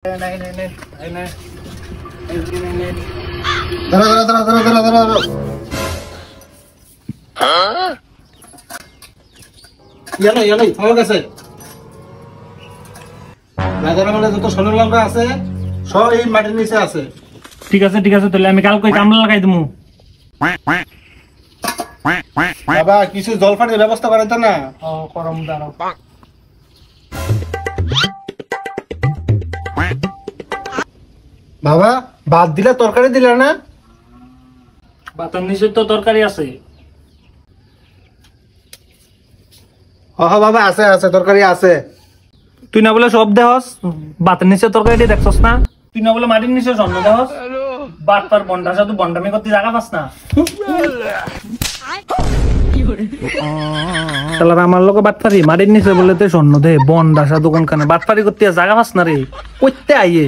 যত সোনার লঙ্কা আছে সব এই মাটির নিচে আছে। ঠিক আছে তাহলে আমি কালকে কামলা লাগাই দেবো। বাবা কিছু জল পানির ব্যবস্থা করে তো না। করম দাঁড়াও। বাবা ভাত দিলে তরকারি দিলে না? ভাতের নিচে তো তরকারি আছে। বাবা আছে আছে তরকারি আছে। তুই না বলে সব দেহস, ভাতের নিচে তরকারি দিয়ে দেখছস না? তুই না বলে মাটির নিচে স্বর্ণ দেহস, বাট পার বন্ডা সাথে বন্ডামি করতে জায়গা পাস না। আমার লোক বাটপারি মাটির নিচে বলে তো স্বর্ণ দে বন্ডা সাধু কোনখানে বাটপারি করতে জায়গা পাস না রে, কইতে আইয়ে।